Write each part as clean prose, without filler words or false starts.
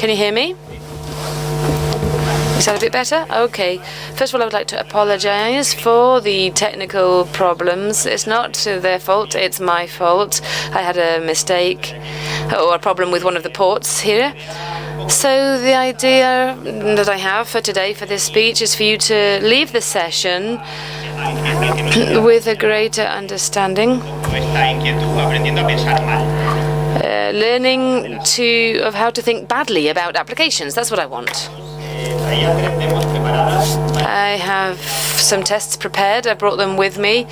Can you hear me? Is that a bit better? Okay. First of all, I would like to apologize for the technical problems. It's not their fault, it's my fault. I had a mistake or a problem with one of the ports here. So the idea that I have for today, for this speech, is for you to leave the session with a greater understanding, learning of how to think badly about applications. That's what I want. I have some tests prepared. I brought them with me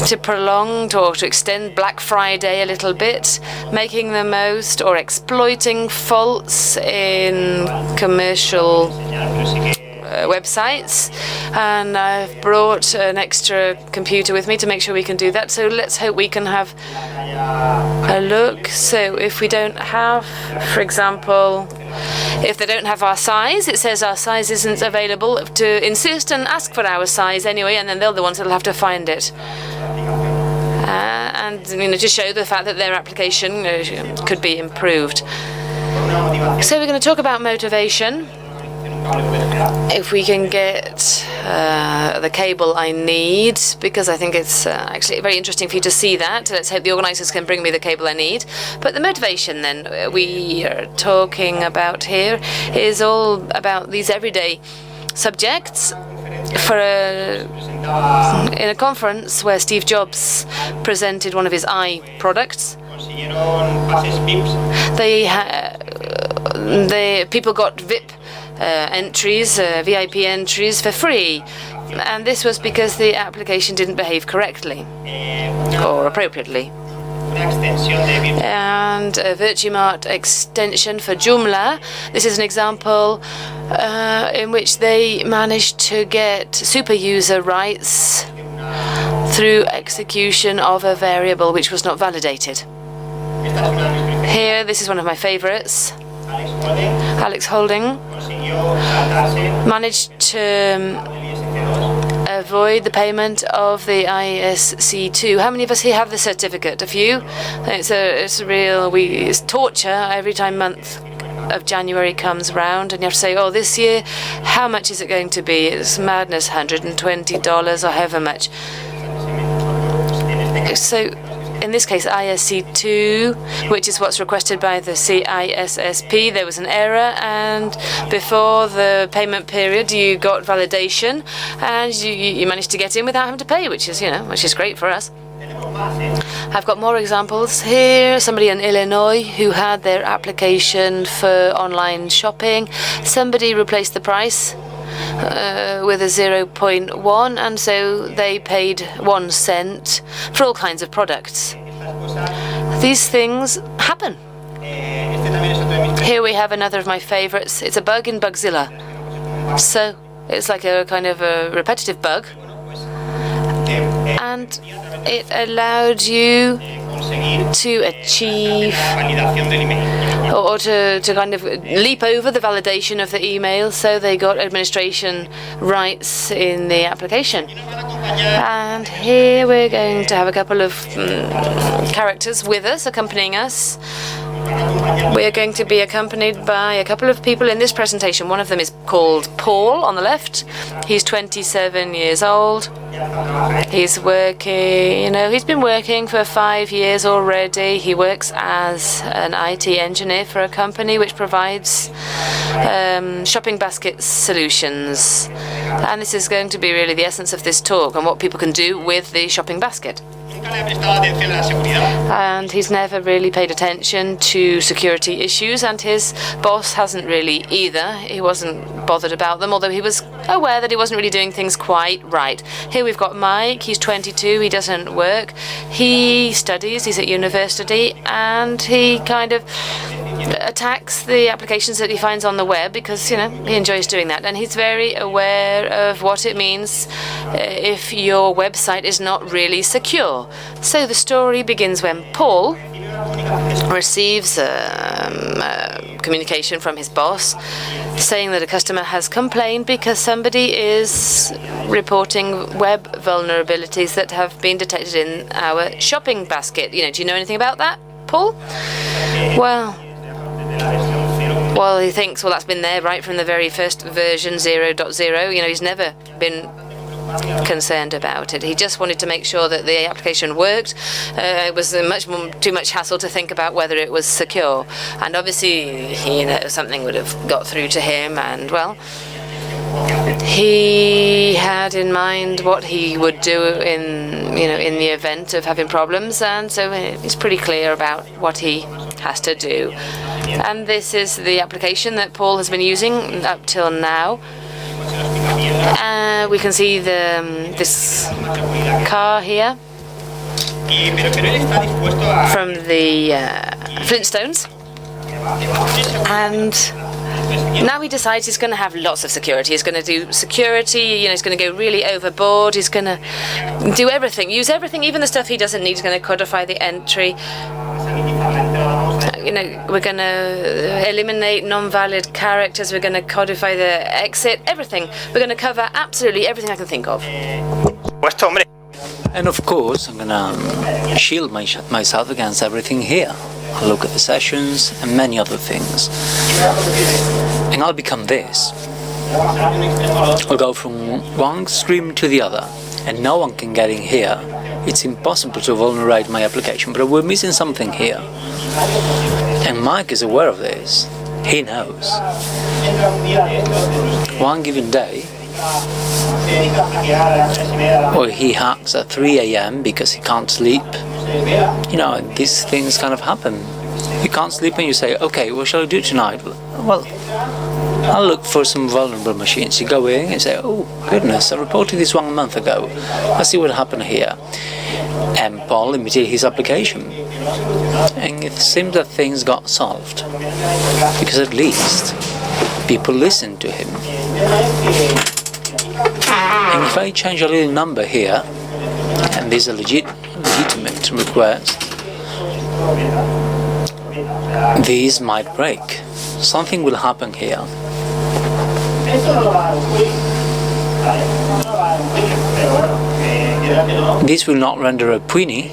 to prolong or to extend Black Friday a little bit, making the most or exploiting faults in commercial websites. And I've brought an extra computer with me to make sure we can do that. So let's hope we can have a look. So if we don't have, for example, if they don't have our size, it says our size isn't available, to insist and ask for our size anyway, and then they're the ones that'll have to find it. And to show the fact that their application could be improved. So we're going to talk about motivation. If we can get the cable I need, because I think it's actually very interesting for you to see that. Let's hope the organizers can bring me the cable I need. But the motivation then we are talking about here is all about these everyday subjects. In a conference where Steve Jobs presented one of his products, people got VIP entries, VIP entries for free, and this was because the application didn't behave correctly or appropriately. And a Virtumart extension for Joomla. This is an example in which they managed to get super user rights through execution of a variable which was not validated. Here, this is one of my favorites. Alex Holding managed to avoid the payment of the ISC2. How many of us here have the certificate? A few? It's torture every time month of January comes round, and you have to say, oh, this year, how much is it going to be? It's madness, $120 or however much. So in this case, ISC2, which is what's requested by the CISSP, there was an error, and before the payment period, you got validation, and you managed to get in without having to pay, which is great for us. I've got more examples here. Somebody in Illinois who had their application for online shopping. Somebody replaced the price with a 0.1, and so they paid 1 cent for all kinds of products. These things happen. Here we have another of my favorites. It's a bug in Bugzilla. So it's like a kind of a repetitive bug, and it allowed you to achieve or to kind of leap over the validation of the email, so they got administration rights in the application. And here we're going to have a couple of characters with us, accompanying us. We are going to be accompanied by a couple of people in this presentation. One of them is called Paul on the left. He's 27 years old. He's working, he's been working for 5 years already. He works as an IT engineer for a company which provides shopping basket solutions. And this is going to be really the essence of this talk and what people can do with the shopping basket. And he's never really paid attention to security issues, and his boss hasn't really either. He wasn't bothered about them, although he was aware that he wasn't really doing things quite right. Here we've got Mike. He's 22. He doesn't work. He studies. He's at university, and he kind of attacks the applications that he finds on the web because, he enjoys doing that. And he's very aware of what it means if your website is not really secure. So the story begins when Paul receives communication from his boss saying that a customer has complained because somebody is reporting web vulnerabilities that have been detected in our shopping basket. Do you know anything about that, Paul? Well, Well, he thinks, well, that's been there right from the very first version, 0.0. You know, he's never been concerned about it. He just wanted to make sure that the application worked. It was too much hassle to think about whether it was secure. And obviously, you know, something would have got through to him, and well, he had in mind what he would do in the event of having problems, and so he's pretty clear about what he has to do. And this is the application that Paul has been using up till now. We can see this car here from the Flintstones, and now he decides he's going to have lots of security. He's going to do security, you know, he's going to go really overboard. He's going to do everything, use everything, even the stuff he doesn't need. He's going to codify the entry. You know, we're going to eliminate non-valid characters. We're going to codify the exit, everything. We're going to cover absolutely everything I can think of. And of course, I'm going to shield myself against everything here. I'll look at the sessions and many other things. And I'll become this. I'll go from one extreme to the other, and no one can get in here. It's impossible to vulnerate my application, but we're missing something here. And Mike is aware of this. He knows. One given day, or he hacks at 3 a.m. because he can't sleep. You know, these things kind of happen. You can't sleep and you say, okay, what shall I do tonight? Well, I'll look for some vulnerable machines. You go in and say, oh goodness, I reported this 1 month ago. Let's see what happened here. And Paul limited his application. And it seems that things got solved. Because at least people listened to him. And if I change a little number here, and this is a legitimate request, these might break. Something will happen here. This will not render a puini,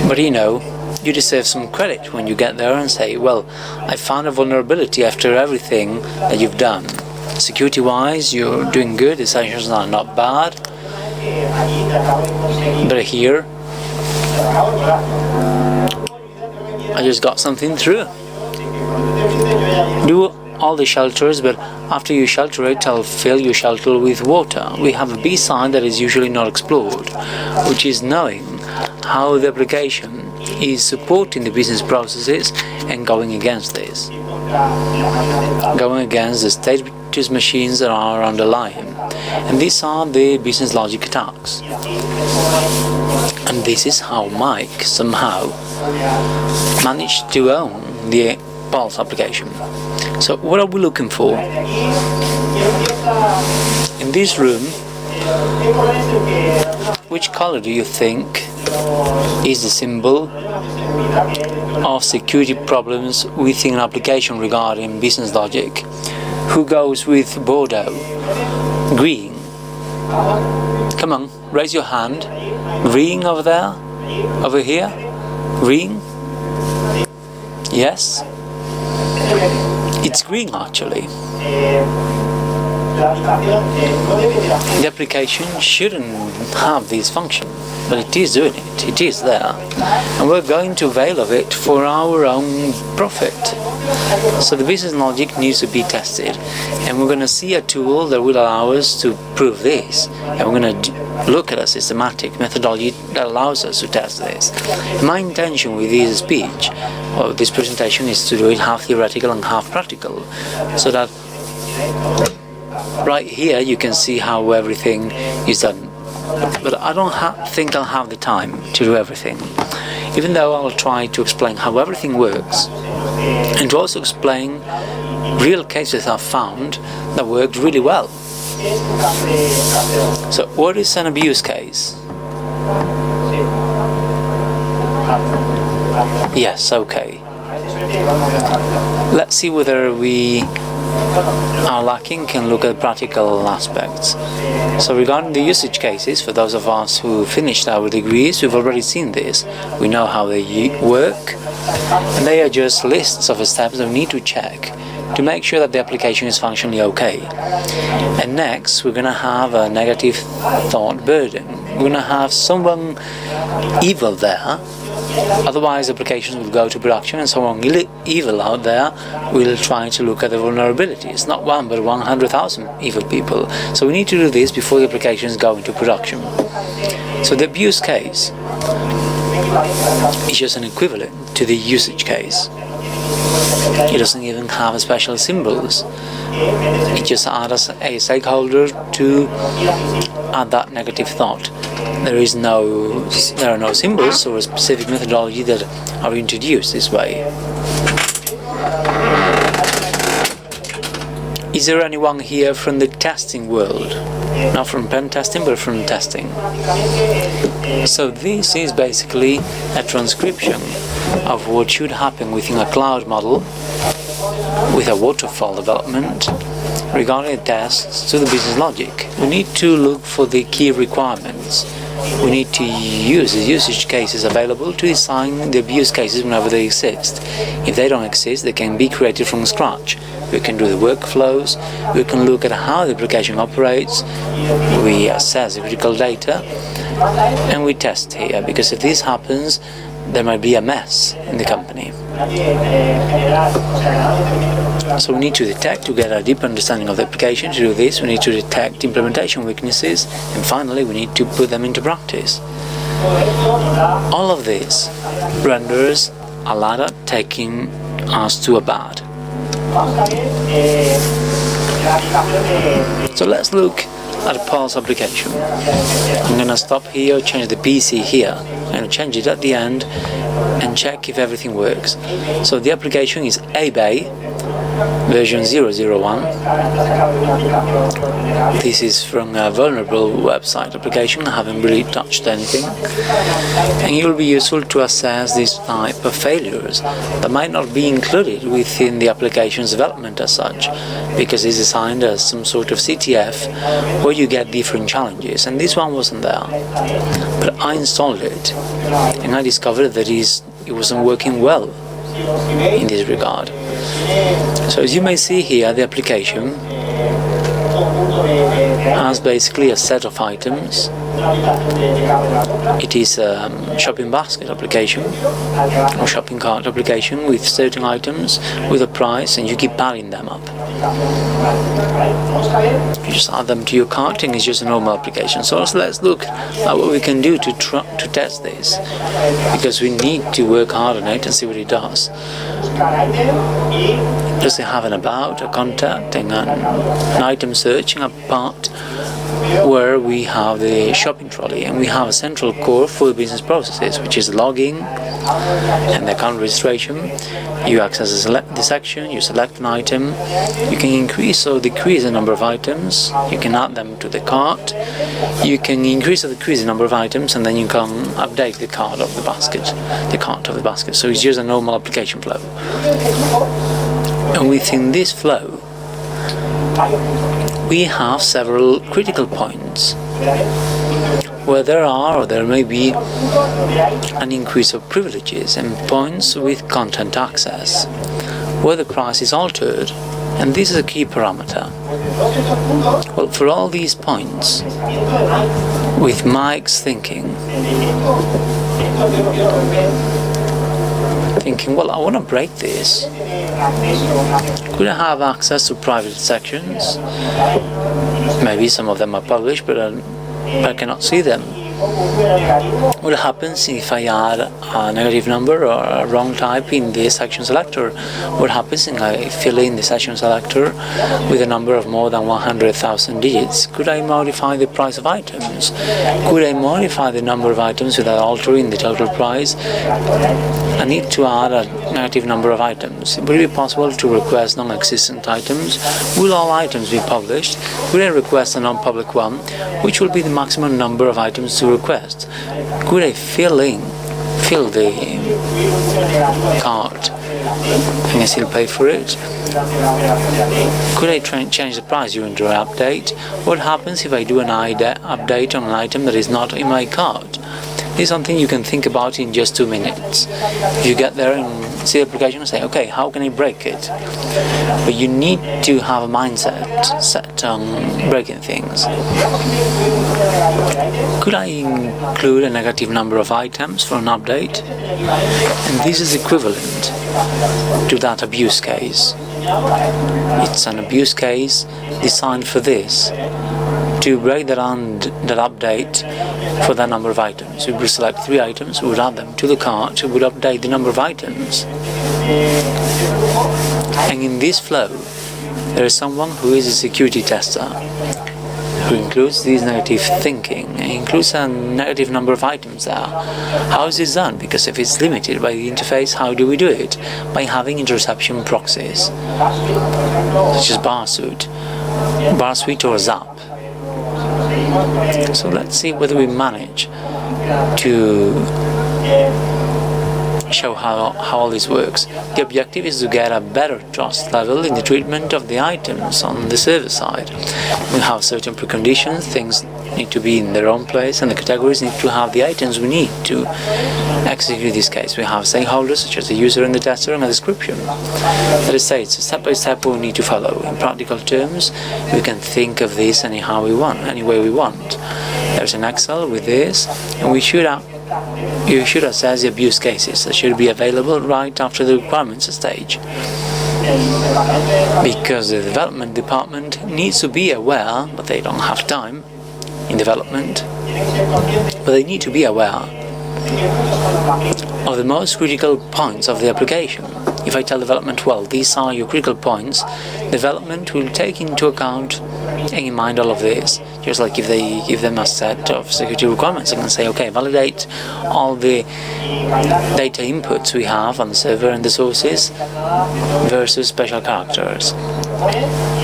but you know, you deserve some credit when you get there and say, well, I found a vulnerability after everything that you've done. Security-wise, you're doing good, the sessions are not bad, but here, I just got something through. Do all the shelters, but after you shelter it, I'll fill your shelter with water. We have a B-side that is usually not explored, which is knowing how the application is supporting the business processes and going against this. Going against the status machines that are underlying. And these are the business logic attacks. And this is how Mike somehow managed to own the Pulse application. So what are we looking for? In this room, which color do you think is the symbol of security problems within an application regarding business logic? Who goes with Bordeaux? Green. Come on, raise your hand. Green over there? Over here? Green? Yes? It's green actually. The application shouldn't have this function, but it is doing it. It is there. And we're going to avail of it for our own profit. So the business logic needs to be tested. And we're going to see a tool that will allow us to prove this. And we're going to look at a systematic methodology that allows us to test this. My intention with this speech, or this presentation, is to do it half theoretical and half practical. So that right here you can see how everything is done. But I don't think I'll have the time to do everything. Even though I'll try to explain how everything works, and to also explain real cases I've found that worked really well. So what is an abuse case? Yes, okay. Let's see whether we are lacking can look at practical aspects. So regarding the usage cases, for those of us who finished our degrees, we've already seen this. We know how they work, and they are just lists of steps that we need to check to make sure that the application is functionally okay. And next, we're going to have a negative thought burden. We're going to have someone evil there, otherwise applications will go to production, and someone evil out there will try to look at the vulnerabilities. Not one, but 100,000 evil people. So we need to do this before the applications go into production. So the abuse case is just an equivalent to the usage case. It doesn't even have special symbols. It just adds a stakeholder to add that negative thought. There are no symbols or a specific methodology that are introduced this way. Is there anyone here from the testing world? Not from pen testing, but from testing. So this is basically a transcription of what should happen within a cloud model with a waterfall development regarding tests to the business logic. We need to look for the key requirements. We need to use the usage cases available to design the abuse cases whenever they exist. If they don't exist, they can be created from scratch. We can do the workflows, we can look at how the application operates, we assess the critical data, and we test here, because if this happens, there might be a mess in the company. So we need to detect, to get a deep understanding of the application. To do this, we need to detect implementation weaknesses, and finally we need to put them into practice. All of this renders a ladder taking us to a bad. So let's look at a Pulse application. I'm going to stop here, change the PC here, and change it at the end and check if everything works. So the application is ABAY version 001. This is from a vulnerable website application. I haven't really touched anything, and it will be useful to assess this type of failures that might not be included within the application's development as such, because it's designed as some sort of CTF where you get different challenges, and this one wasn't there. But I installed it and I discovered that it wasn't working well in this regard. So as you may see here, the application has basically a set of items. It is a shopping basket application or shopping cart application with certain items with a price, and you keep adding them up. You just add them to your cart, and it's just a normal application. So let's look at what we can do to test this, because we need to work hard on it and see what it does. Does it have an about, a contact, and an item searching, a part where we have the shopping trolley, and we have a central core for the business processes, which is logging and the account registration. You access the section, you select an item, you can increase or decrease the number of items, you can add them to the cart, you can increase or decrease the number of items, and then you can update the cart of the basket. So it's just a normal application flow. And within this flow, we have several critical points where there may be an increase of privileges, and points with content access where the price is altered, and this is a key parameter. Well, for all these points, with Mike's thinking, well, I want to break this. Could I have access to private sections? Maybe some of them are published, but I cannot see them. What happens if I add a negative number or a wrong type in the section selector? What happens if I fill in the section selector with a number of more than 100,000 digits? Could I modify the price of items? Could I modify the number of items without altering the total price? I need to add a negative number of items. Would it be possible to request non-existent items? Will all items be published? Could I request a non-public one? Which will be the maximum number of items to request? Could I fill the cart and I still pay for it? Could I change the price during the update? What happens if I do an update on an item that is not in my cart? This is something you can think about in just 2 minutes. If you get there and see the application and say, okay, how can I break it? But you need to have a mindset set on breaking things. Could I include a negative number of items for an update? And this is equivalent to that abuse case. It's an abuse case designed for this, to break that update for that number of items. We would select 3 items, we would add them to the cart, we would update the number of items. And in this flow, there is someone who is a security tester, who includes this negative thinking, and includes a negative number of items there. How is this done? Because if it's limited by the interface, how do we do it? By having interception proxies, such as Barsuite or Zap. So let's see whether we manage to show how all this works. The objective is to get a better trust level in the treatment of the items on the server side. We have certain preconditions, things need to be in their own place, and the categories need to have the items we need to execute this case. We have stakeholders such as the user and the tester, and a description. That is, it's a step-by-step we need to follow. In practical terms, we can think of this any way we want. There's an Excel with this, and you should assess the abuse cases that should be available right after the requirements stage. Because the development department needs to be aware, but they don't have time in development, but they need to be aware of the most critical points of the application. If I tell development, well, these are your critical points, development will take into account and in mind all of this. Just like if they give them a set of security requirements, they can say, okay, validate all the data inputs we have on the server and the sources versus special characters,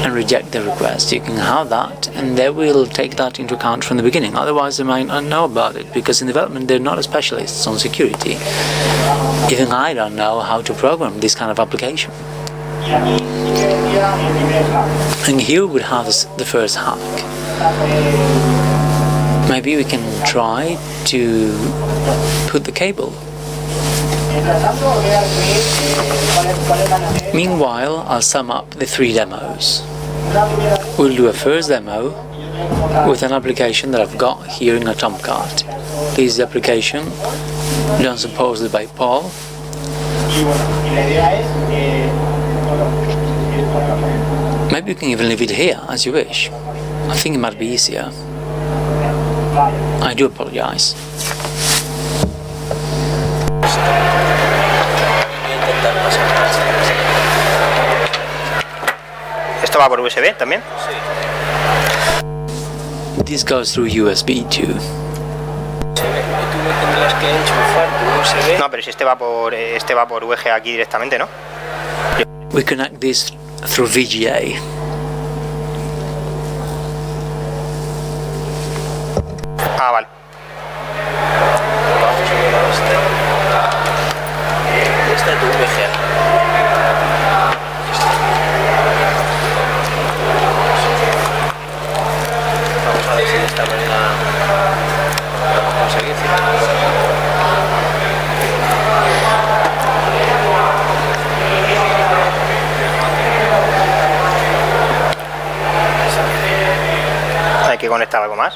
and reject the request. You can have that, and they will take that into account from the beginning. Otherwise, they might not know about it, because in development they're not specialists on security. Even I don't know how to program this kind of application. And here we have the first hack. Maybe we can try to put the cable. Meanwhile, I'll sum up the 3 demos. We'll do a first demo with an application that I've got here in a Tomcat. This is the application done supposedly by Paul. Maybe you can even leave it here, as you wish. I think it might be easier. I do apologize. ¿Esto va por USB también? This goes through USB too. No, pero si este va por VGA aquí directamente, ¿no? We connect this through VGA. Ah, vale. Este es tu VGA. Vamos a ver si de esta manera podemos conseguir. Hay que conectar algo más.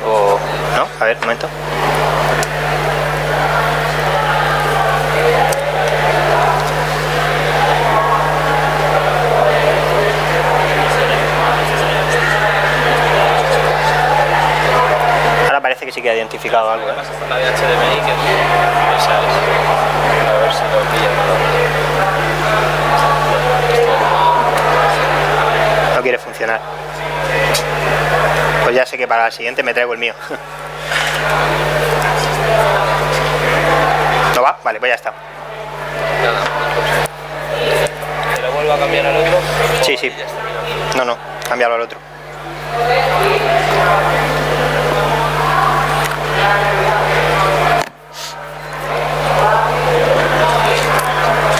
O no, a ver, un momento. Ahora parece que sí que ha identificado algo, ¿eh? La de HDMI que sabes. A ver si lo pilla o no. No quiere funcionar. Pues ya sé que para la siguiente me traigo el mío. ¿No va? Vale, pues ya está. Nada, ¿te lo vuelvo a cambiar al otro? Sí, sí. No, cámbialo al otro.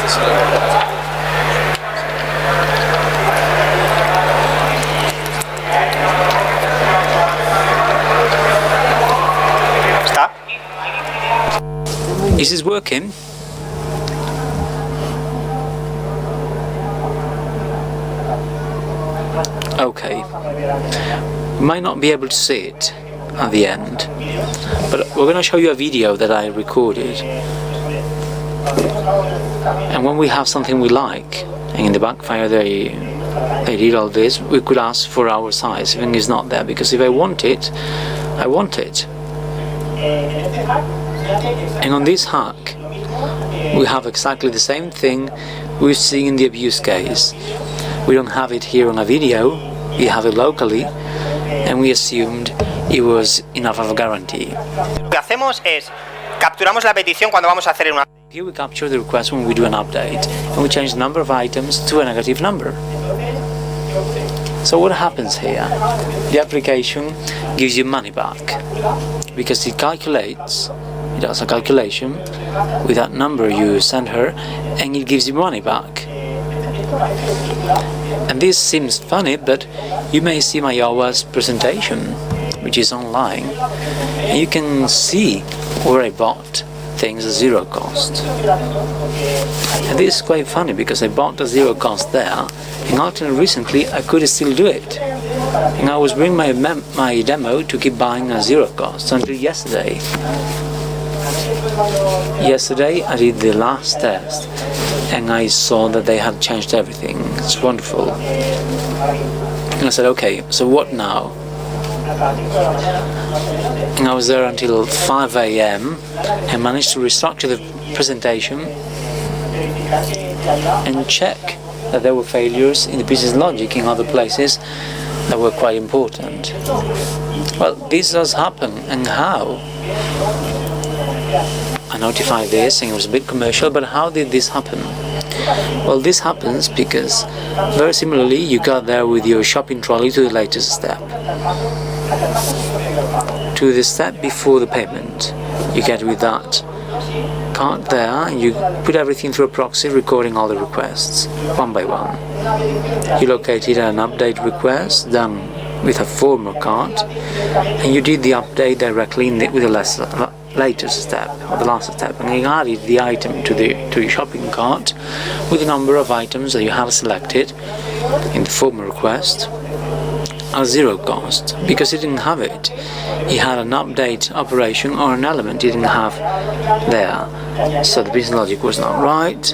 Sí. working? Okay. You might not be able to see it at the end, but we're going to show you a video that I recorded. And when we have something we like, and in the backfire they did all this, we could ask for our size, even if it's not there, because if I want it, I want it. And on this hack, we have exactly the same thing we've seen in the abuse case. We don't have it here on a video, we have it locally, and we assumed it was enough of a guarantee. Lo que hacemos es capturamos la petición cuando vamos a hacer una. Here we capture the request when we do an update, and we change the number of items to a negative number. So what happens here? The application gives you money back, because it calculates, it does a calculation with that number you send her, and it gives you money back. And this seems funny, but you may see my hours presentation, which is online, and you can see where I bought things at zero cost. And this is quite funny because I bought at zero cost there, and until recently I could still do it. And I was bringing my demo to keep buying at zero cost until yesterday. Yesterday I did the last test, and I saw that they had changed everything. It's wonderful. And I said, okay, so what now? And I was there until 5 AM and managed to restructure the presentation and check that there were failures in the business logic in other places that were quite important. Well, this does happen, and how? I notified this, and it was a bit commercial, but how did this happen? Well, this happens because, very similarly, you got there with your shopping trolley to the latest step. To the step before the payment. You get with that card there, and you put everything through a proxy recording all the requests, one by one. You located an update request done with a former card, and you did the update directly with the latest step, or the last step, and you added the item to your shopping cart with the number of items that you have selected in the former request at zero cost, because it didn't have it. It had an update operation or an element it didn't have there, so the business logic was not right.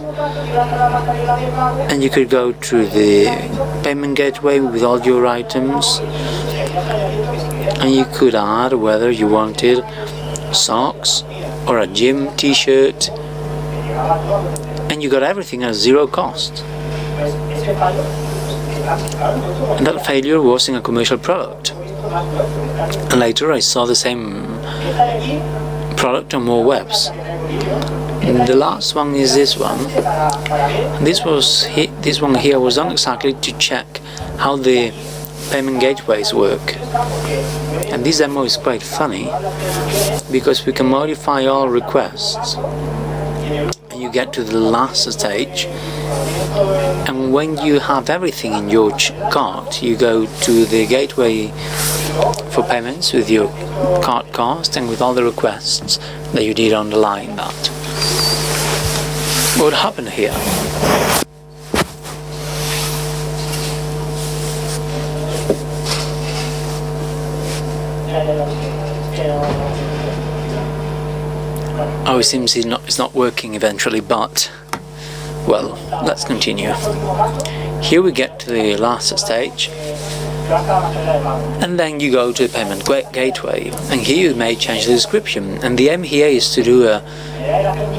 And you could go to the payment gateway with all your items, and you could add whether you wanted socks or a gym t-shirt, and you got everything at zero cost. And that failure was in a commercial product. And later I saw the same product on more webs. And the last one is this one. This one here was done exactly to check how the payment gateways work. And this demo is quite funny because we can modify all requests. And you get to the last stage, and when you have everything in your cart, you go to the gateway for payments with your cart cost and with all the requests that you did underline that. What happened here? Oh, it seems it's not working eventually, but, well, let's continue. Here we get to the last stage, and then you go to the payment gateway, and here you may change the description, and the aim here is to do a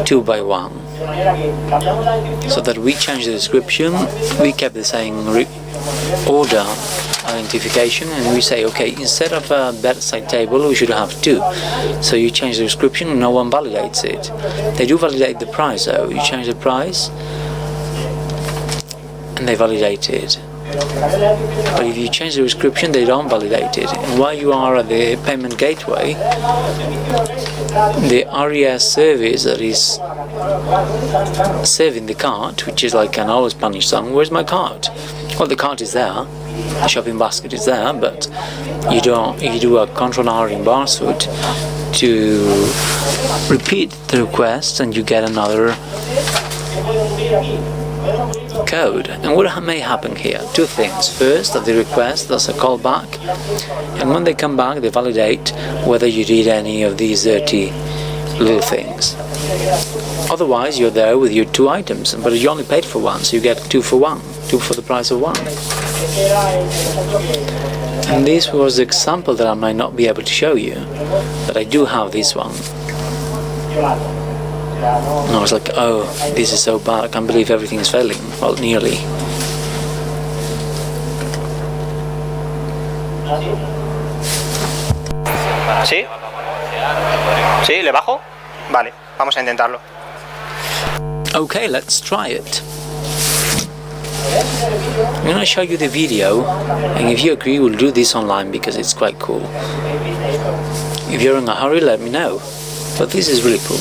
2x1, so that we change the description, we kept the same order identification, and we say, okay, instead of a bedside table we should have 2. So you change the description and no one validates it. They do validate the price though. You change the price and they validate it. But if you change the description, they don't validate it. And while you are at the payment gateway, the RES service that is saving the cart, which is like an old Spanish song, where's my cart? Well, the cart is there, the shopping basket is there, but you do a Ctrl R in Barsuit, to repeat the request and you get another code. And what may happen here? Two things. First, that the request does a callback, and when they come back they validate whether you did any of these dirty little things. Otherwise you're there with your 2 items, but you only paid for 1, so you get 2 for 1, 2 for the price of 1. And this was the example that I might not be able to show you, but I do have this one. And I was like, oh, this is so bad, I can't believe everything is failing. Well, nearly. ¿Sí? ¿Sí? ¿Le bajo? Vale, vamos a intentarlo. Okay, let's try it. I'm going to show you the video, and if you agree we'll do this online because it's quite cool. If you're in a hurry, let me know. But this is really cool.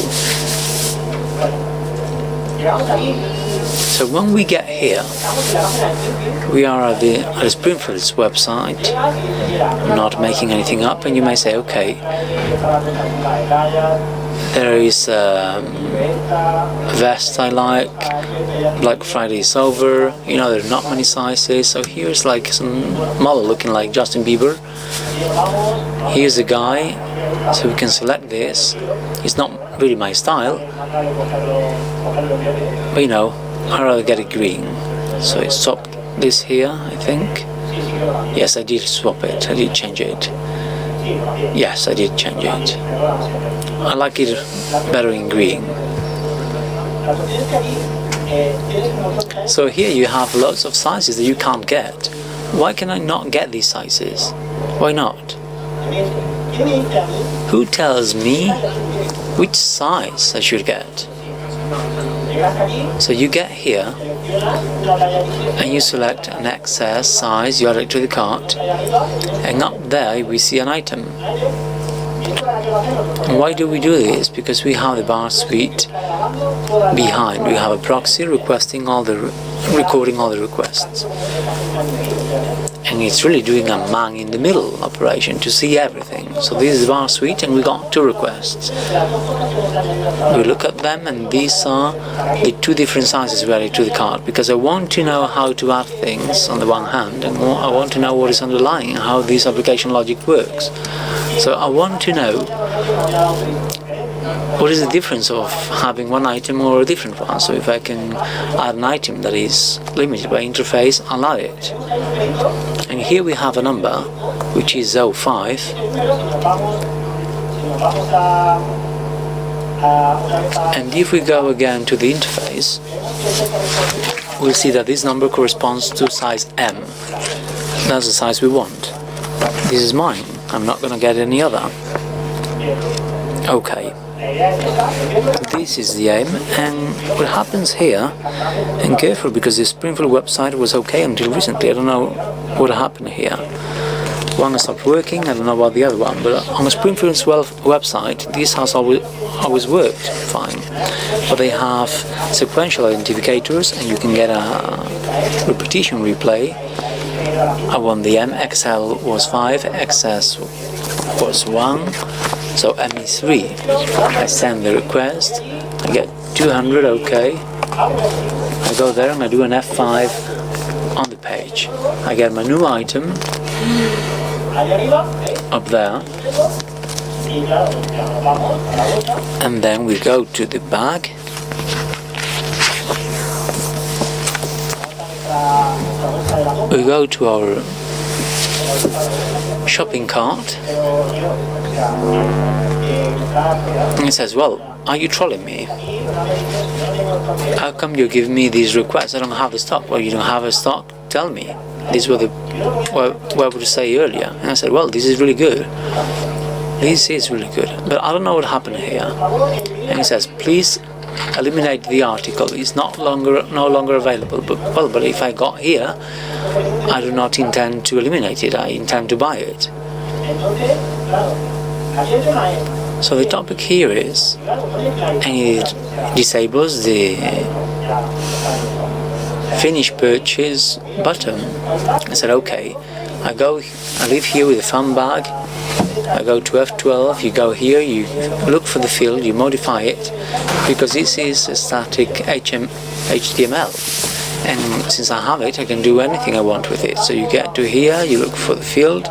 So when we get here, we are at the Springfield's website. I'm not making anything up, and you may say, okay, there is a vest I like, Black Friday is over, you know, there are not many sizes, so here's like some model looking like Justin Bieber. Here's a guy, so we can select this. It's not really my style, but you know, I'd rather get it green. So I swapped this here, I think. Yes, I did swap it, I did change it. Yes, I did change it. I like it better in green. So here you have lots of sizes that you can't get. Why can I not get these sizes? Why not? Who tells me which size I should get? So you get here and you select an XS size, you add it to the cart, and up there we see an item. And why do we do this? Because we have the bar suite behind. We have a proxy recording all the requests. And it's really doing a man in the middle operation to see everything. So this is the bar suite and we got 2 requests. We look at them and these are the 2 different sizes we added to the cart, because I want to know how to add things on the one hand, and I want to know what is underlying, how this application logic works. So I want to know what is the difference of having one item or a different one. So if I can add an item that is limited by interface, I'll add it. And here we have a number which is 05. And if we go again to the interface, we'll see that this number corresponds to size M. That's the size we want. This is mine. I'm not going to get any other. Okay. This is the aim, and what happens here, and careful because the Springfield website was okay until recently. I don't know what happened here. One stopped working, I don't know about the other one, but on the Springfield's website this has always worked fine. But they have sequential identifiers and you can get a repetition replay. I want the M, XL was 5, XS was 1, so M is 3. I send the request, I get 200, okay. I go there and I do an F5 on the page. I get my new item up there, and then we go to the bag. We go to our shopping cart and it says, well, are you trolling me? How come you give me these requests? I don't have the stock. Well, you don't have a stock? Tell me. This was what would you say earlier? And I said, well, this is really good. This is really good. But I don't know what happened here. And it says, please eliminate the article. It's no longer available. But if I got here, I do not intend to eliminate it. I intend to buy it. So the topic here is, and it disables the finish purchase button. I said, okay, I live here with a fun bag. I go to F12, you go here, you look for the field, you modify it, because this is a static HTML. And since I have it, I can do anything I want with it. So you get to here, you look for the field,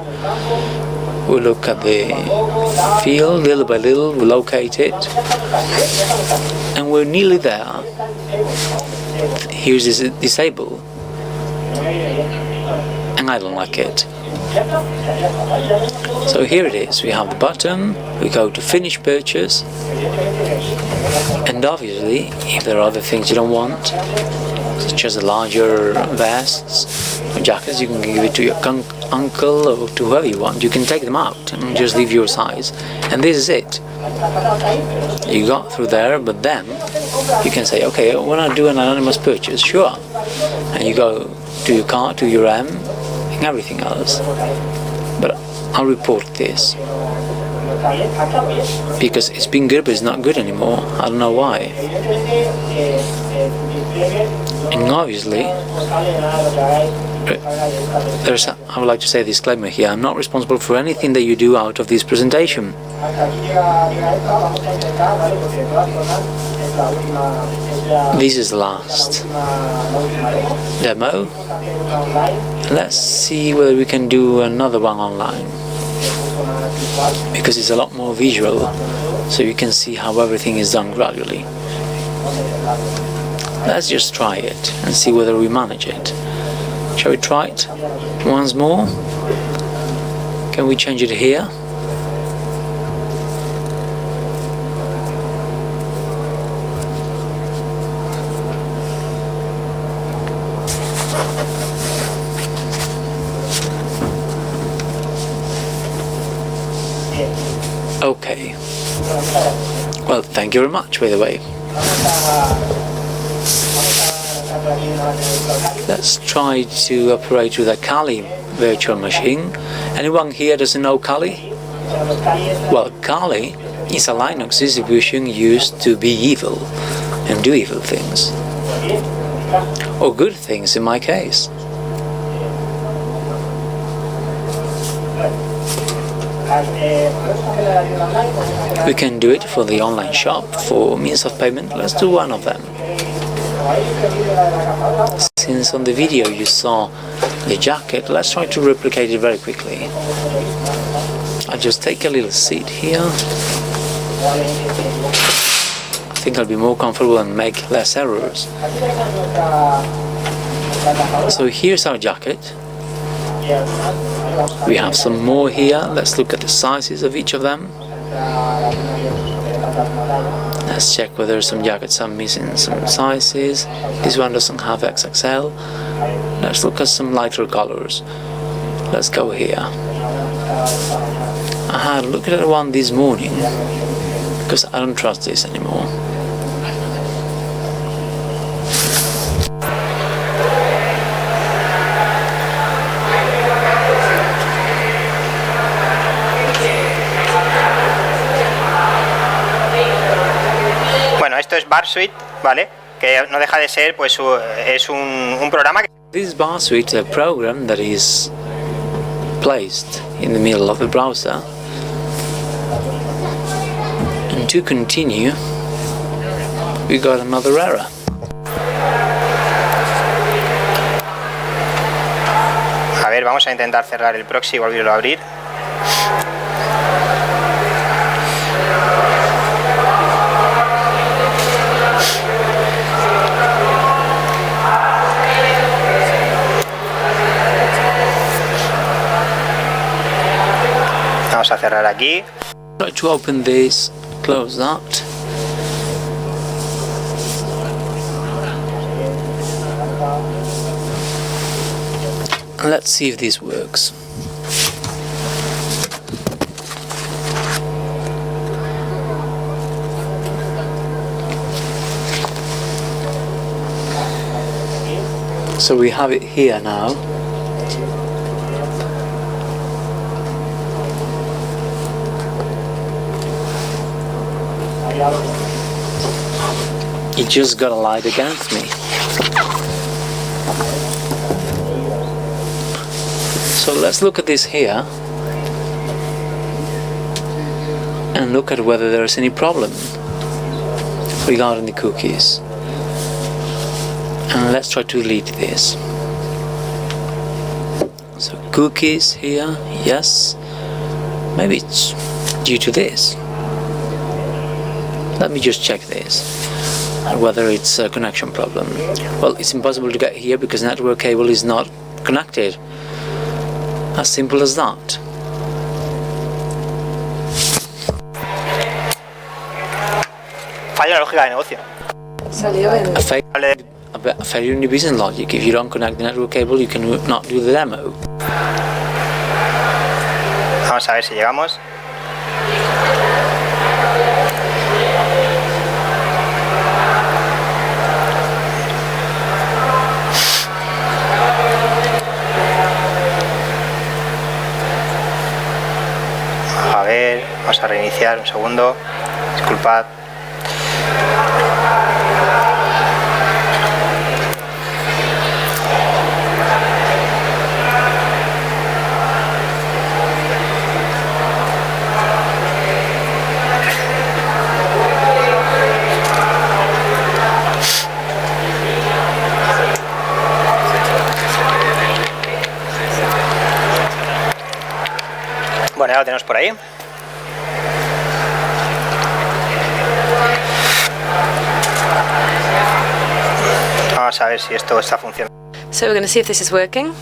we look at the field little by little, we locate it, and we're nearly there. Here's this disable, and I don't like it. So here it is, we have the button, we go to finish purchase, and obviously if there are other things you don't want, such as the larger vests or jackets, you can give it to your uncle or to whoever you want. You can take them out and just leave your size, and this is it. You got through there, but then you can say, okay, I want to do an anonymous purchase, sure, and you go to your cart, to your M, and everything else. But I'll report this because it's been good, but it's not good anymore. I don't know why. And obviously, I would like to say a disclaimer here. I'm not responsible for anything that you do out of this presentation. This is the last demo. Let's see whether we can do another one online, because it's a lot more visual, so you can see how everything is done gradually. Let's just try it and see whether we manage it. Shall we try it once more? Can we change it here? Okay. Well, thank you very much, by the way. Let's try to operate with a Kali virtual machine. Anyone here doesn't know Kali? Well, Kali is a Linux distribution used to be evil and do evil things. Or good things in my case. We can do it for the online shop, for means of payment. Let's do one of them. Since on the video you saw the jacket, let's try to replicate it very quickly. I'll just take a little seat here. I think I'll be more comfortable and make less errors. So here's our jacket. We have some more here. Let's look at the sizes of each of them. Let's check whether some jackets are missing some sizes. This one doesn't have XXL. Let's look at some lighter colors. Let's go here. I had a look at one this morning because I don't trust this anymore. Esto es Bar Suite, ¿vale? Que no deja de ser, pues, es un programa que... This Bar Suite is a program that is placed in the middle of the browser. And to continue, we got another error. A ver, vamos a intentar cerrar el proxy y volverlo a abrir. Vamos a cerrar aquí. Try to open this, close that. And let's see if this works. So we have it here now. It just got a light against me. So So let's look at this here and look at whether there is any problem regarding the cookies. And let's try to delete this. So cookies here, yes. Maybe it's due to this. Let me just check this, whether it's a connection problem. Well, it's impossible to get here because network cable is not connected. As simple as that. Falla la lógica de negocio. A failure in your business logic. If you don't connect the network cable, you cannot do the demo. Vamos a ver si llegamos. A ver, vamos a reiniciar un segundo. Disculpad. Bueno, ya lo tenemos por ahí. Vamos a ver si esto está funcionando. So we're going to see if this is working.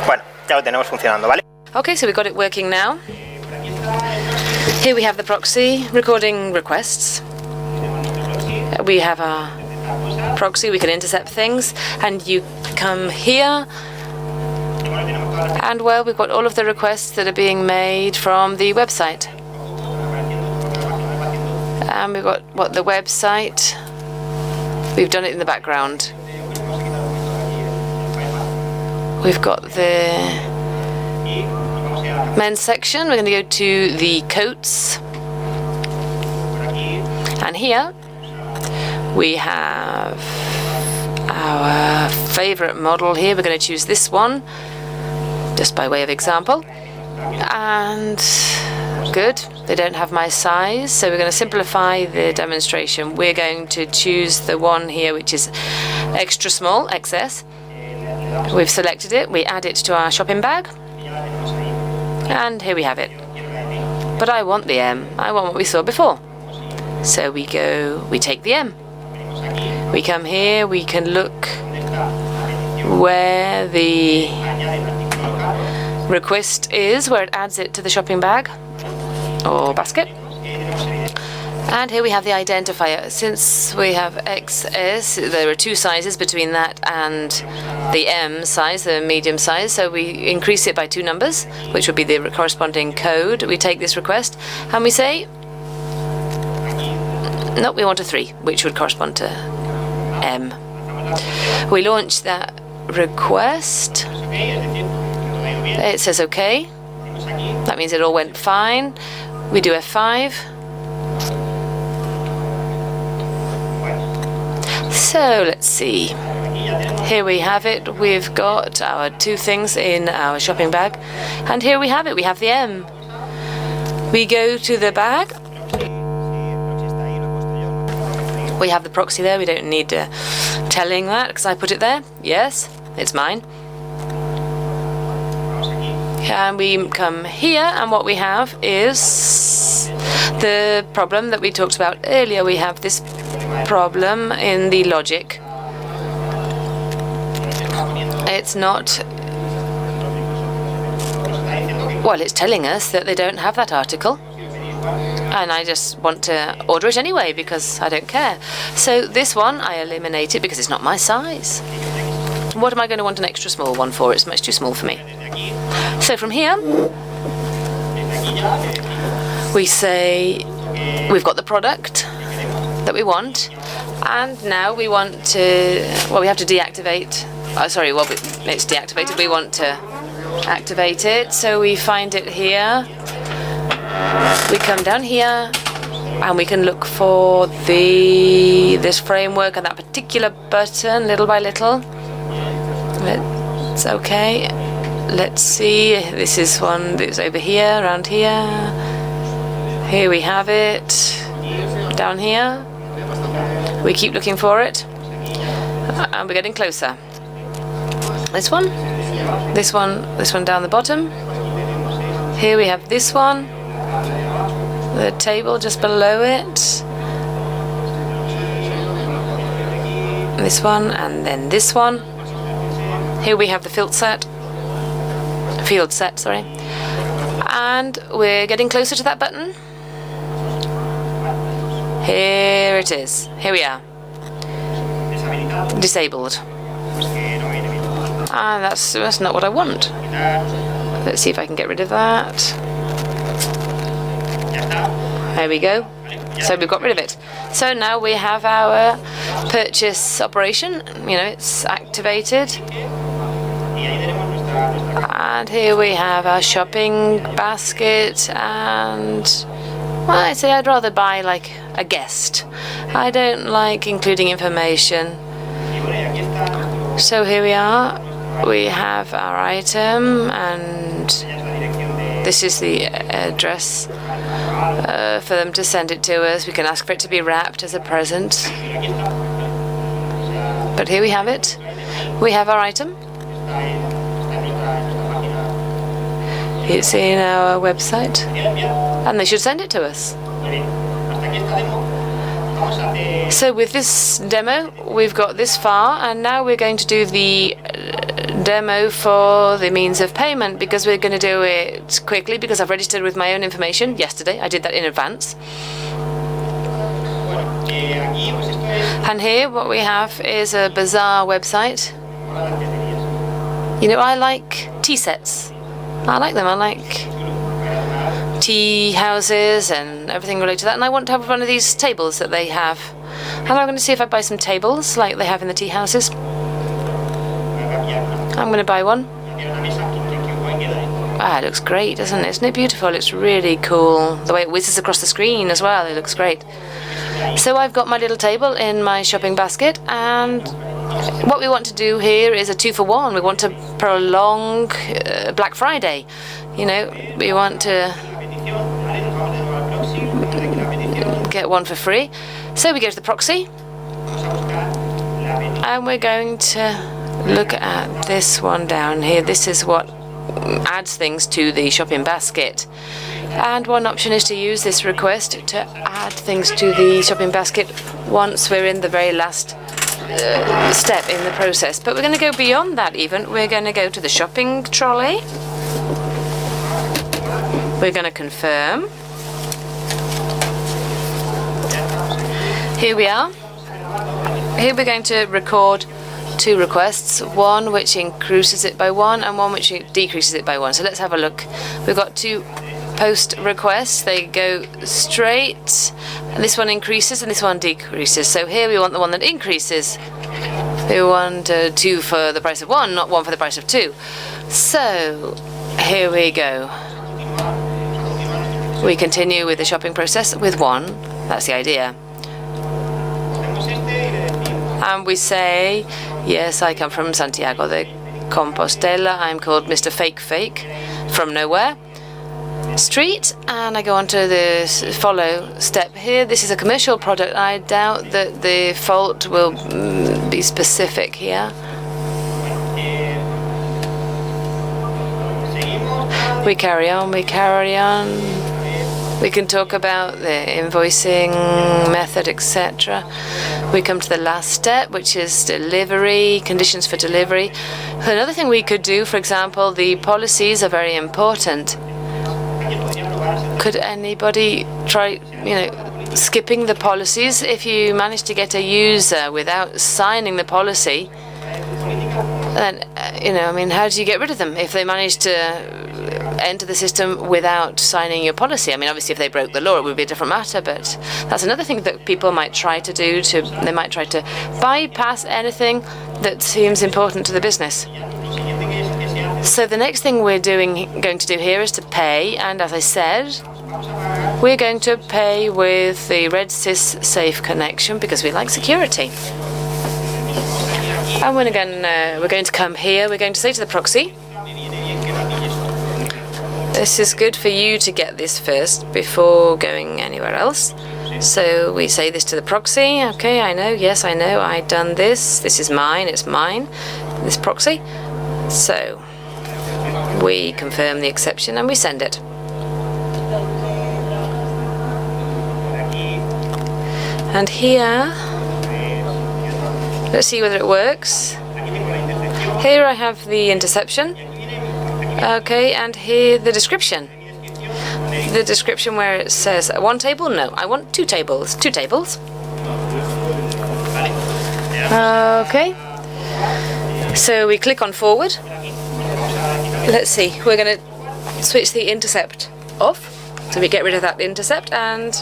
Bueno, ya lo tenemos funcionando, ¿vale? Okay, so we got it working now. Here we have the proxy recording requests. We have our proxy, we can intercept things, and you come here, and well, we've got all of the requests that are being made from the website. And we've got, what, the website. We've done it in the background. We've got the men's section. We're going to go to the coats, and here we have our favorite model here. We're going to choose this one just by way of example, and good, they don't have my size, so we're going to simplify the demonstration. We're going to choose the one here which is extra small, XS. We've selected it, we add it to our shopping bag, and here we have it. But I want the M. I want what we saw before. So we take the M. We come here, we can look where the request is, where it adds it to the shopping bag or basket. And here we have the identifier. Since we have XS, there are two sizes between that and the M size, the medium size, so we increase it by 2 numbers, which would be the corresponding code. We take this request and we say, no, we want a 3, which would correspond to M. We launch that request. It says OK. That means it all went fine. We do F5. So let's see. Here we have it. We've got our 2 things in our shopping bag. And here we have it. We have the M. We go to the bag. We have the proxy there. We don't need telling that because I put it there. Yes, it's mine. And we come here, and what we have is the problem that we talked about earlier. We have this problem in the logic. It's not, well, it's telling us that they don't have that article, and I just want to order it anyway because I don't care. So this one I eliminate it because it's not my size. What am I going to want an extra small one for? It's much too small for me. So from here we say we've got the product that we want, and now we want to, well, we have to deactivate, it's deactivated, we want to activate it, so we find it here, we come down here and we can look for this framework and that particular button little by little. It's okay. Let's see. This is one that's over here, around here. Here we have it. Down here. We keep looking for it. And we're getting closer. This one. This one. This one down the bottom. Here we have this one. The table just below it. This one, and then this one. Here we have the field set, sorry. And we're getting closer to that button. Here it is. Here we are. Disabled. And that's not what I want. Let's see if I can get rid of that. There we go. So we've got rid of it. So now we have our purchase operation. It's activated. And here we have our shopping basket. And well, I'd say I'd rather buy like a guest. I don't like including information. So here we are. We have our item, and this is the address for them to send it to us. We can ask for it to be wrapped as a present. But here we have it. We have our item. It's in our website. And they should send it to us. So with this demo, we've got this far, and now we're going to do the demo for the means of payment, because we're going to do it quickly because I've registered with my own information yesterday. I did that in advance. And here what we have is a bizarre website. I like tea sets. I like them. I like tea houses and everything related to that, and I want to have one of these tables that they have. And I'm going to see if I buy some tables like they have in the tea houses. I'm going to buy one. It looks great, doesn't it? Isn't it beautiful? It's really cool. The way it whizzes across the screen as well, it looks great. So I've got my little table in my shopping basket, and what we want to do here is a 2-for-1. We want to prolong Black Friday. We want to get one for free. So we go to the proxy, and we're going to look at this one down here. This is what adds things to the shopping basket. And one option is to use this request to add things to the shopping basket once we're in the very last step in the process. But we're going to go beyond that even. We're going to go to the shopping trolley. We're going to confirm. Here we are. Here we're going to record 2 requests, one which increases it by 1 and one which decreases it by 1. So let's have a look. We've got 2 post requests. They go straight, and this one increases and this one decreases. So here we want the one that increases. We want 2 for the price of 1, not 1 for the price of 2. So here we go. We continue with the shopping process with 1. That's the idea. And we say, yes, I come from Santiago de Compostela. I'm called Mr. Fake from nowhere street, and I go on to the follow step here. This is a commercial product. I doubt that the fault will be specific here. We carry on. We can talk about the invoicing method, etc. We come to the last step, which is delivery, conditions for delivery. Another thing we could do, for example, the policies are very important. Could anybody try, skipping the policies? If you manage to get a user without signing the policy, then, how do you get rid of them if they manage to enter the system without signing your policy? Obviously, if they broke the law, it would be a different matter, but that's another thing that people might try to do. They might try to bypass anything that seems important to the business. So the next thing we're going to do here is to pay, and as I said, we're going to pay with the RedSys safe connection because we like security. And we're going to come here, we're going to say to the proxy, this is good for you to get this first before going anywhere else. So we say this to the proxy, okay, I know, yes, I know, I've done this, this is mine, it's mine, this proxy. So we confirm the exception and we send it. And here, let's see whether it works. Here I have the interception. Okay, and here the description. The description where it says one table? No, I want two tables. Two tables. Okay. So we click on forward. Let's see, we're going to switch the intercept off. So we get rid of that intercept, and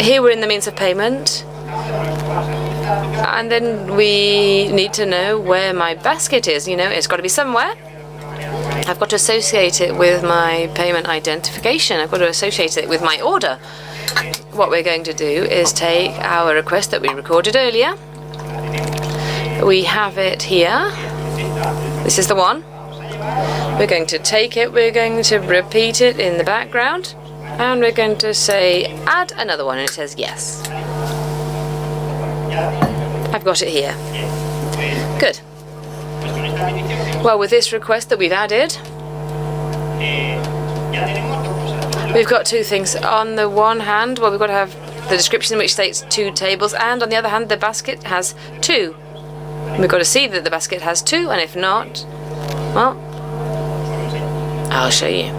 here we're in the means of payment. And then we need to know where my basket is. You know, it's got to be somewhere. I've got to associate it with my payment identification. I've got to associate it with my order. What we're going to do is take our request that we recorded earlier. We have it here. This is the one. We're going to take it, we're going to repeat it in the background, and we're going to say add another one, and it says yes. I've got it here. Good. Well, with this request that we've added, we've got two things. On the one hand, well, we've got to have the description which states two tables, and on the other hand, the basket has two. We've got to see that the basket has two, and if not, well, I'll show you.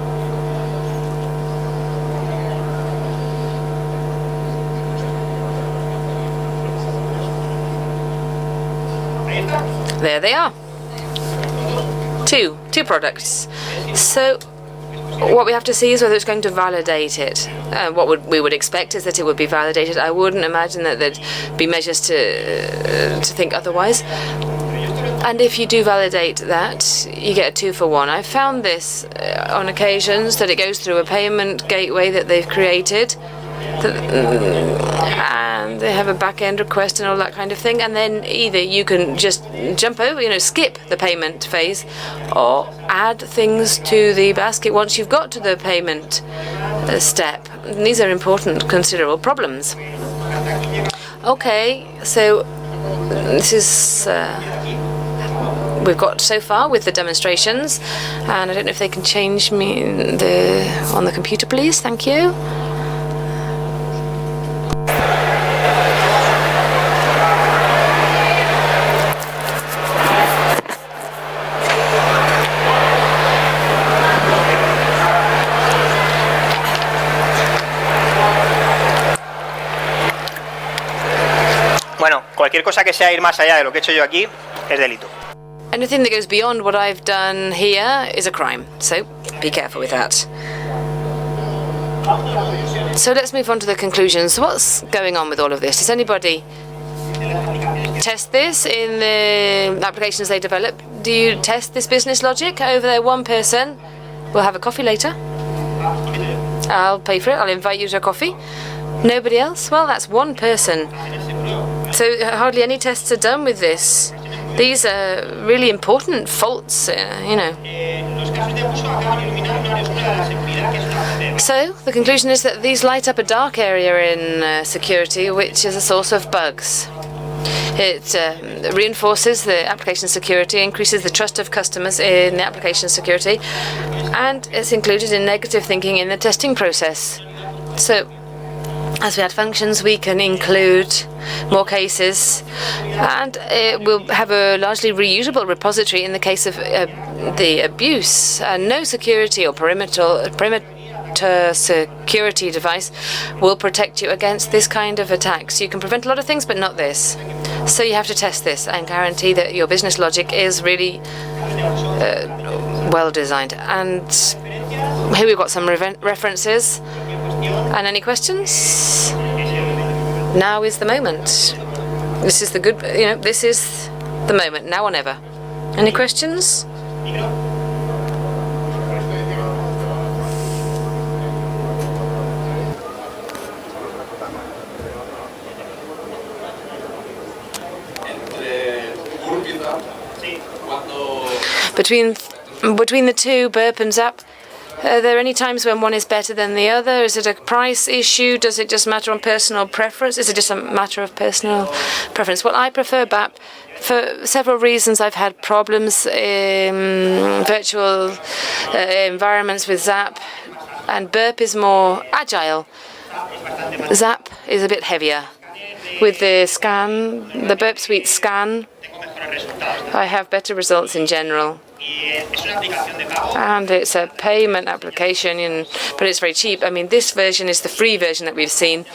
There they are. Two products. So what we have to see is whether it's going to validate it. What we would expect is that it would be validated. I wouldn't imagine that there'd be measures to think otherwise. And if you do validate that, you get a 2-for-1. I've found this on occasions, that it goes through a payment gateway that they've created, and they have a back-end request and all that kind of thing, and then either you can just jump over, skip the payment phase, or add things to the basket once you've got to the payment step. And these are important, considerable problems. Okay, so this is we've got so far with the demonstrations, and I don't know if they can change me on the computer, please. Thank you. Bueno, cualquier cosa que sea ir más allá de lo que he hecho yo aquí es delito. Anything that goes beyond what I've done here is a crime, so be careful with that. So let's move on to the conclusions. What's going on with all of this? Does anybody test this in the applications they develop? Do you test this business logic? Over there, one person. We'll have a coffee later. I'll pay for it. I'll invite you to a coffee. Nobody else? Well, that's one person. So hardly any tests are done with this. These are really important faults, So the conclusion is that these light up a dark area in security, which is a source of bugs. It reinforces the application security, increases the trust of customers in the application security, and it's included in negative thinking in the testing process. So as we add functions, we can include more cases, and it will have a largely reusable repository in the case of the abuse. No security or perimeter security device will protect you against this kind of attacks. You can prevent a lot of things, but not this. So you have to test this and guarantee that your business logic is really well designed. And here we've got some references. And any questions? Now is the moment. This is the good, this is the moment, now or never. Any questions? Between the two, burp and zap, are there any times when one is better than the other? Is it a price issue? Does it just matter on personal preference? Is it just a matter of personal preference? Well, I prefer BAP for several reasons. I've had problems in virtual environments with Zap, and burp is more agile. Zap is a bit heavier. With the scan, the Burp Suite scan, I have better results in general. And it's a payment application, but it's very cheap. I mean, this version is the free version that we've seen,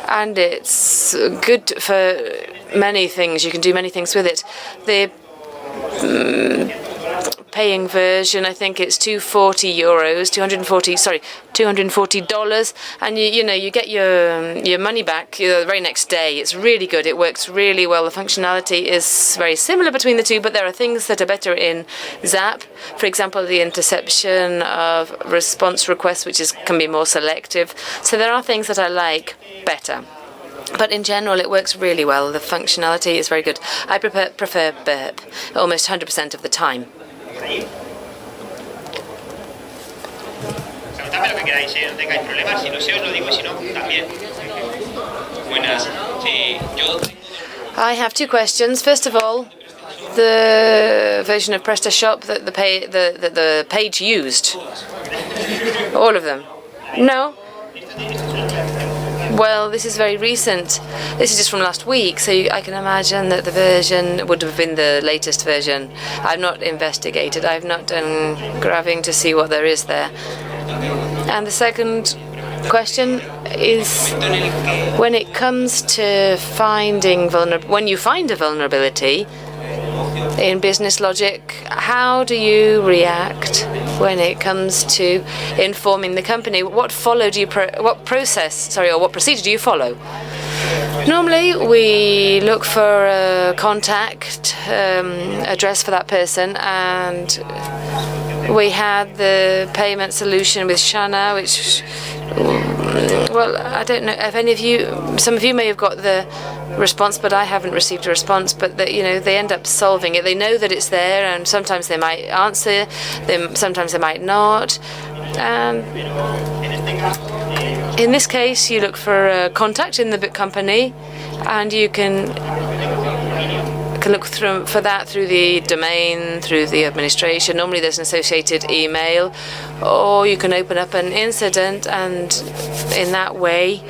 and it's good for many things. You can do many things with it. The paying version, I think it's $240, and you get your money back the very next day. It's really good. It works really well. The functionality is very similar between the two, but there are things that are better in Zap. For example, the interception of response requests, which can be more selective. So there are things that I like better. But in general, it works really well. The functionality is very good. I prefer burp almost 100% of the time. Preguntadme lo que queráis, no tengáis problemas. Si no sé, os lo digo, y si no, también. Buenas. I have two questions. First of all, the version of PrestaShop that the page used. All of them. No. Well, this is very recent. This is just from last week, so I can imagine that the version would have been the latest version. I've not investigated. I've not done grabbing to see what there is there. And the second question is, when it comes to when you find a vulnerability in business logic, how do you react when it comes to informing the company? What procedure do you follow? Normally, we look for a contact address for that person, and we had the payment solution with Shana, which, well, I don't know if some of you may have got the response, but I haven't received a response. But they end up solving it. They know that it's there, and sometimes they might answer, sometimes they might not. And in this case, you look for a contact in the company, and you can look for that through the domain, through the administration. Normally there's an associated email, or you can open up an incident, and in that way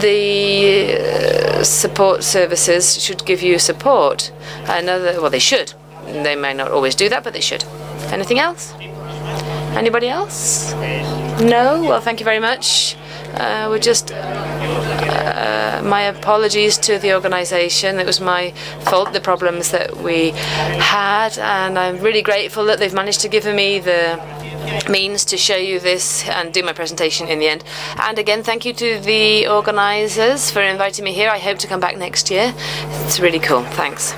the support services should give you support. Well, they should. They may not always do that, but they should. Anything else? Anybody else? No? Well, thank you very much. My apologies to the organization. It was my fault, the problems that we had, and I'm really grateful that they've managed to give me the means to show you this and do my presentation in the end. And again, thank you to the organizers for inviting me here. I hope to come back next year. It's really cool. Thanks.